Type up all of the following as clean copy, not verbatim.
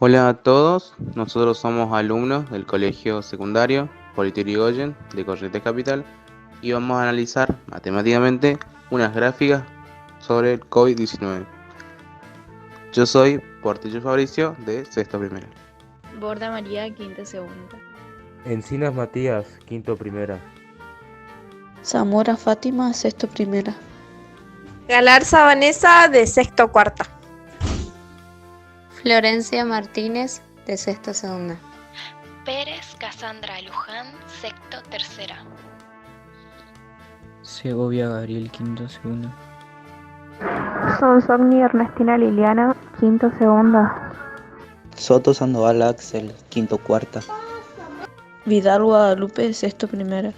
Hola a todos, nosotros somos alumnos del Colegio Secundario Polito Yrigoyen de Corrientes Capital y vamos a analizar matemáticamente unas gráficas sobre el COVID-19. Yo soy Portillo Fabricio de Sexto Primero. Borda María, quinta segunda. Encinas Matías, quinto primera. Zamora Fátima, sexto primera. Galarza Vanessa, de sexto cuarta. Florencia Martínez, de sexto segunda. Pérez Cassandra Luján, sexto tercera. Segovia Gabriel, quinto segunda. Sonsogni Ernestina Liliana, quinto segunda. Soto Sandoval Axel, quinto cuarta. Vidal Guadalupe, sexto primera.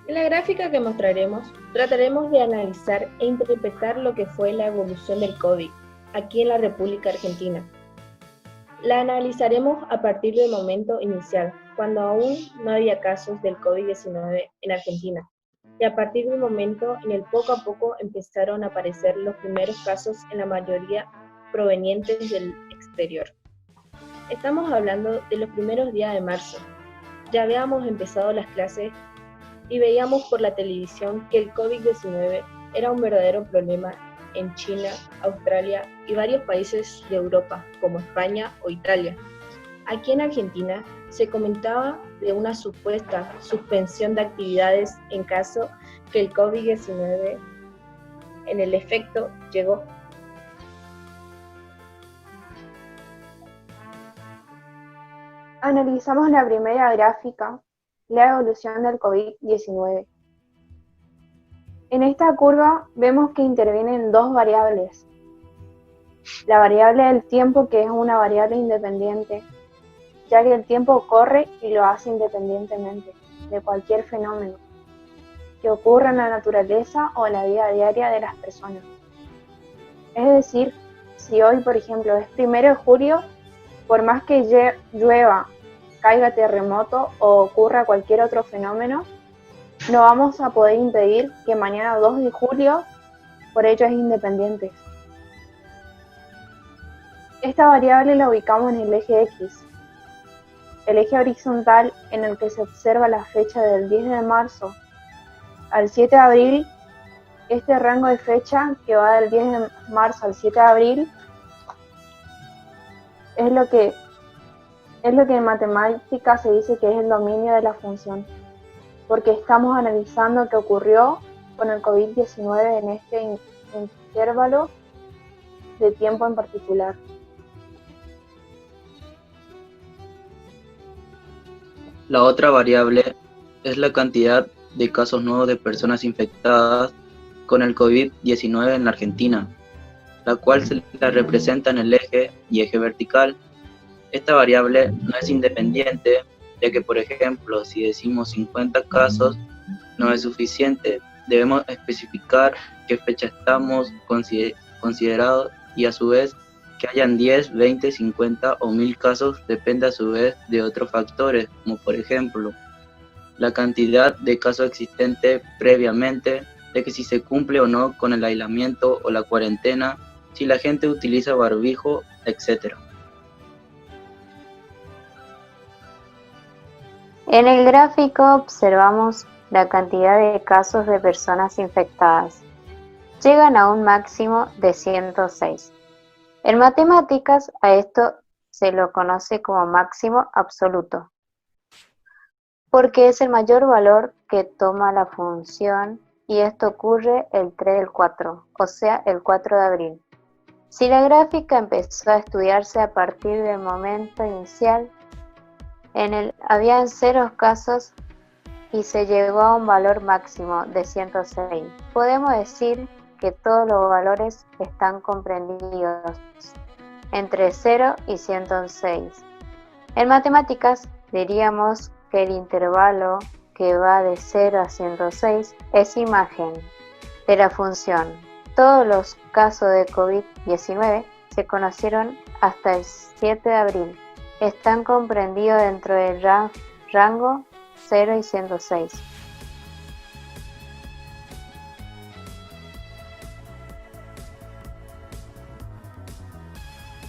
En la gráfica que mostraremos, trataremos de analizar e interpretar lo que fue la evolución del COVID aquí en la República Argentina. La analizaremos a partir del momento inicial, cuando aún no había casos del COVID-19 en Argentina, y a partir del momento en el poco a poco empezaron a aparecer los primeros casos, en la mayoría provenientes del exterior. Estamos hablando de los primeros días de marzo. Ya habíamos empezado las clases y veíamos por la televisión que el COVID-19 era un verdadero problema en China, Australia y varios países de Europa, como España o Italia. Aquí en Argentina se comentaba de una supuesta suspensión de actividades en caso que el COVID-19 en el efecto llegó. Analizamos la primera gráfica, la evolución del COVID-19. En esta curva vemos que intervienen dos variables. La variable del tiempo, que es una variable independiente, ya que el tiempo corre y lo hace independientemente de cualquier fenómeno que ocurra en la naturaleza o en la vida diaria de las personas. Es decir, si hoy, por ejemplo, es 1 de julio, por más que llueva, caiga terremoto o ocurra cualquier otro fenómeno, no vamos a poder impedir que mañana 2 de julio, por hechos independientes. Esta variable la ubicamos en el eje X. El eje horizontal en el que se observa la fecha del 10 de marzo al 7 de abril, este rango de fecha que va del 10 de marzo al 7 de abril es lo que en matemáticas se dice que es el dominio de la función, porque estamos analizando qué ocurrió con el COVID-19 en este intervalo de tiempo en particular. La otra variable es la cantidad de casos nuevos de personas infectadas con el COVID-19 en la Argentina, la cual se la representa en el eje y eje vertical. Esta variable no es independiente, ya que, por ejemplo, si decimos 50 casos, no es suficiente. Debemos especificar qué fecha estamos considerados y a su vez que hayan 10, 20, 50 o 1000 casos depende a su vez de otros factores, como por ejemplo, la cantidad de casos existentes previamente, de que si se cumple o no con el aislamiento o la cuarentena, si la gente utiliza barbijo, etc. En el gráfico observamos la cantidad de casos de personas infectadas. Llegan a un máximo de 106. En matemáticas a esto se lo conoce como máximo absoluto, porque es el mayor valor que toma la función y esto ocurre el 3 del 4, o sea el 4 de abril. Si la gráfica empezó a estudiarse a partir del momento inicial, habían 0 casos y se llegó a un valor máximo de 106. Podemos decir que todos los valores están comprendidos entre 0 y 106. En matemáticas diríamos que el intervalo que va de 0 a 106 es imagen de la función. Todos los casos de COVID-19 se conocieron hasta el 7 de abril. Están comprendidos dentro del rango 0 y 106.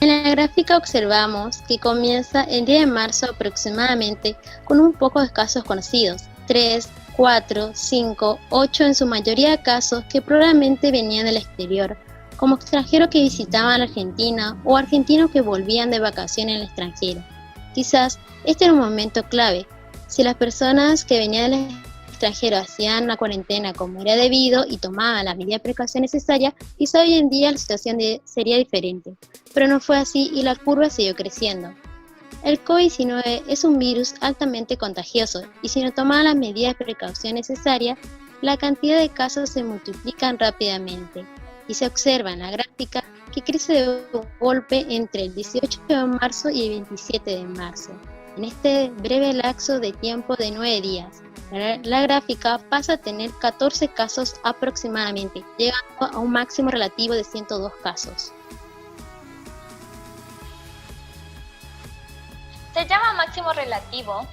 En la gráfica observamos que comienza el 10 de marzo aproximadamente con un poco de casos conocidos, 3, 4, 5, 8 en su mayoría de casos que probablemente venían del exterior, como extranjeros que visitaban Argentina o argentinos que volvían de vacaciones en el extranjero. Quizás este era un momento clave. Si las personas que venían del extranjero hacían la cuarentena como era debido y tomaban las medidas de precaución necesarias, quizá hoy en día la situación sería diferente. Pero no fue así y la curva siguió creciendo. El COVID-19 es un virus altamente contagioso y si no tomaban las medidas de precaución necesarias, la cantidad de casos se multiplican rápidamente y se observa en la gráfica que crece de golpe entre el 18 de marzo y el 27 de marzo. En este breve lapso de tiempo de 9 días, la gráfica pasa a tener 14 casos aproximadamente, llegando a un máximo relativo de 102 casos. Se llama máximo relativo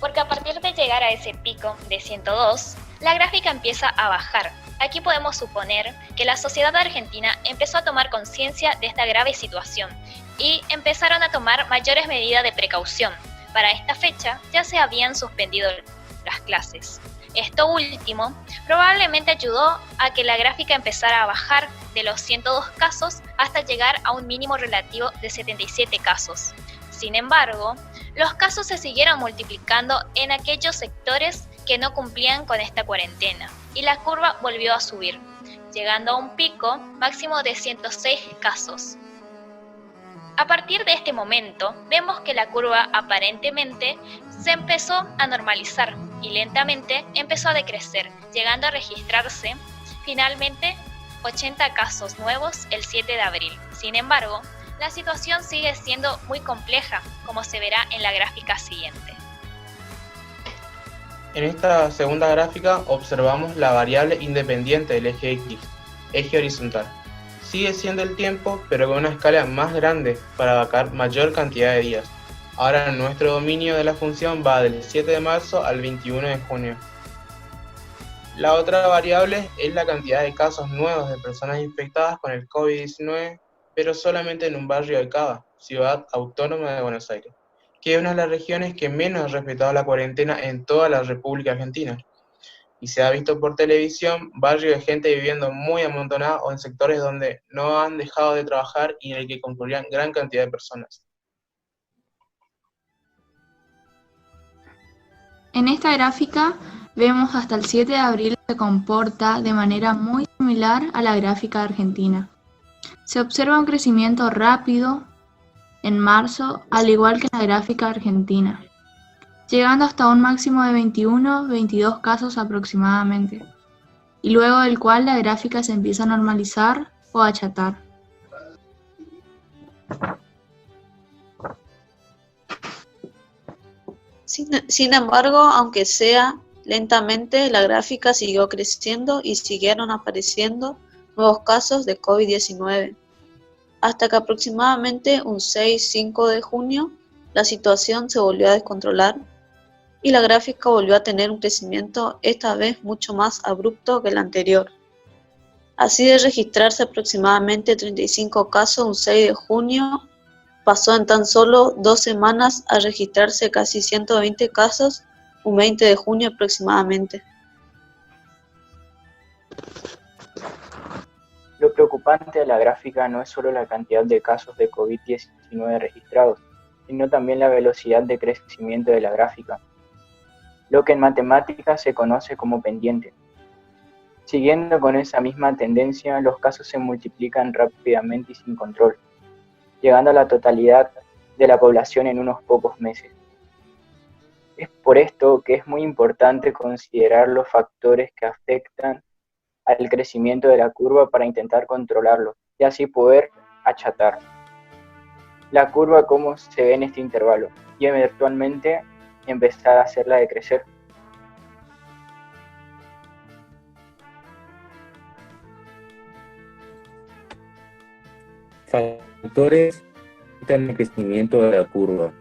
porque a partir de llegar a ese pico de 102, la gráfica empieza a bajar. Aquí podemos suponer que la sociedad argentina empezó a tomar conciencia de esta grave situación y empezaron a tomar mayores medidas de precaución. Para esta fecha ya se habían suspendido las clases. Esto último probablemente ayudó a que la gráfica empezara a bajar de los 102 casos hasta llegar a un mínimo relativo de 77 casos. Sin embargo, los casos se siguieron multiplicando en aquellos sectores que no cumplían con esta cuarentena y la curva volvió a subir, llegando a un pico máximo de 106 casos. A partir de este momento, vemos que la curva aparentemente se empezó a normalizar y lentamente empezó a decrecer, llegando a registrarse finalmente 80 casos nuevos el 7 de abril. Sin embargo, la situación sigue siendo muy compleja, como se verá en la gráfica siguiente. En esta segunda gráfica observamos la variable independiente del eje X, eje horizontal. Sigue siendo el tiempo, pero con una escala más grande para abarcar mayor cantidad de días. Ahora nuestro dominio de la función va del 7 de marzo al 21 de junio. La otra variable es la cantidad de casos nuevos de personas infectadas con el COVID-19, pero solamente en un barrio de Cava, ciudad autónoma de Buenos Aires, que es una de las regiones que menos ha respetado la cuarentena en toda la República Argentina. Y se ha visto por televisión barrios de gente viviendo muy amontonada o en sectores donde no han dejado de trabajar y en el que concurrían gran cantidad de personas. En esta gráfica vemos hasta el 7 de abril se comporta de manera muy similar a la gráfica de Argentina. Se observa un crecimiento rápido en marzo, al igual que en la gráfica argentina, llegando hasta un máximo de 21-22 casos aproximadamente, y luego del cual la gráfica se empieza a normalizar o a achatar. Sin embargo, aunque sea lentamente, la gráfica siguió creciendo y siguieron apareciendo nuevos casos de COVID-19, hasta que aproximadamente un 6-5 de junio la situación se volvió a descontrolar y la gráfica volvió a tener un crecimiento esta vez mucho más abrupto que el anterior. Así de registrarse aproximadamente 35 casos un 6 de junio, pasó en tan solo 2 semanas a registrarse casi 120 casos un 20 de junio aproximadamente. Lo preocupante de la gráfica no es solo la cantidad de casos de COVID-19 registrados, sino también la velocidad de crecimiento de la gráfica, lo que en matemáticas se conoce como pendiente. Siguiendo con esa misma tendencia, los casos se multiplican rápidamente y sin control, llegando a la totalidad de la población en unos pocos meses. Es por esto que es muy importante considerar los factores que afectan al crecimiento de la curva para intentar controlarlo y así poder achatar la curva como se ve en este intervalo y eventualmente empezar a hacerla decrecer. Factores que afectan el crecimiento de la curva.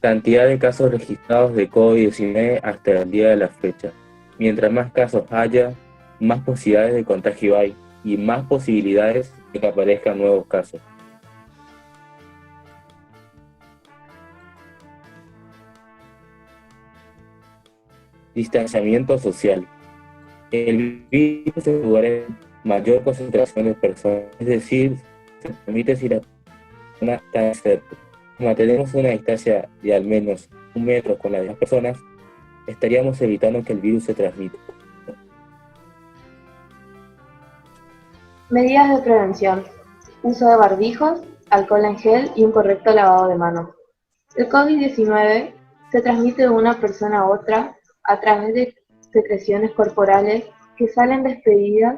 Cantidad de casos registrados de COVID-19 hasta el día de la fecha. Mientras más casos haya, más posibilidades de contagio hay y más posibilidades de que aparezcan nuevos casos. Distanciamiento social. El virus se lugar en mayor concentración de personas, es decir, se permite si la persona está cerca. Si mantenemos una distancia de al menos 1 metro con las demás personas, estaríamos evitando que el virus se transmita. Medidas de prevención. Uso de barbijos, alcohol en gel y un correcto lavado de manos. El COVID-19 se transmite de una persona a otra a través de secreciones corporales que salen despedidas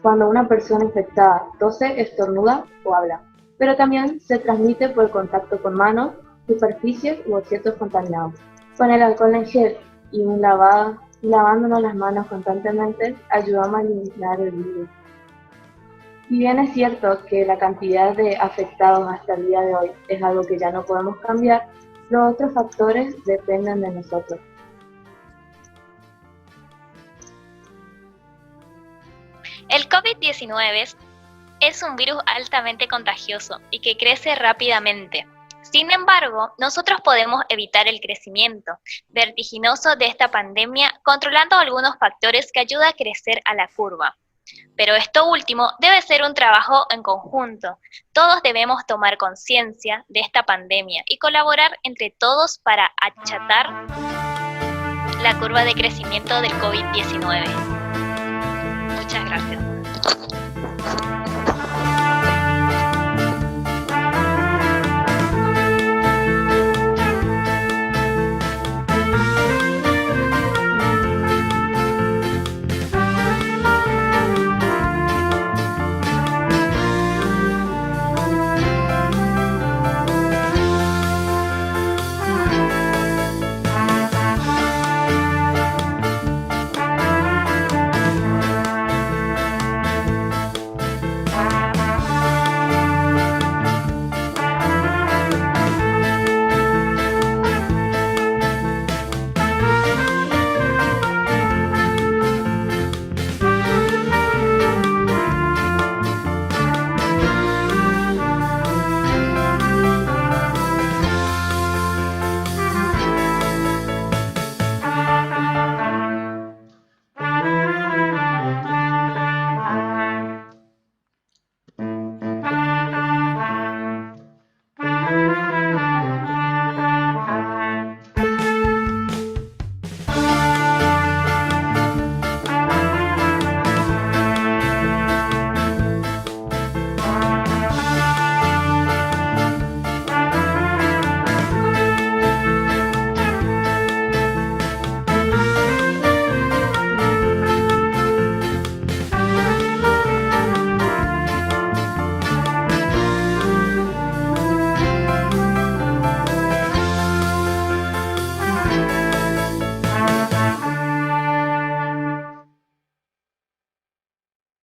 cuando una persona infectada tose, estornuda o habla. Pero también se transmite por contacto con manos, superficies u objetos contaminados. Con el alcohol en gel y lavándonos las manos constantemente, ayudamos a eliminar el virus. Si bien es cierto que la cantidad de afectados hasta el día de hoy es algo que ya no podemos cambiar, los otros factores dependen de nosotros. El COVID-19 es un virus altamente contagioso y que crece rápidamente. Sin embargo, nosotros podemos evitar el crecimiento vertiginoso de esta pandemia controlando algunos factores que ayudan a crecer a la curva. Pero esto último debe ser un trabajo en conjunto. Todos debemos tomar conciencia de esta pandemia y colaborar entre todos para achatar la curva de crecimiento del COVID-19. Muchas gracias.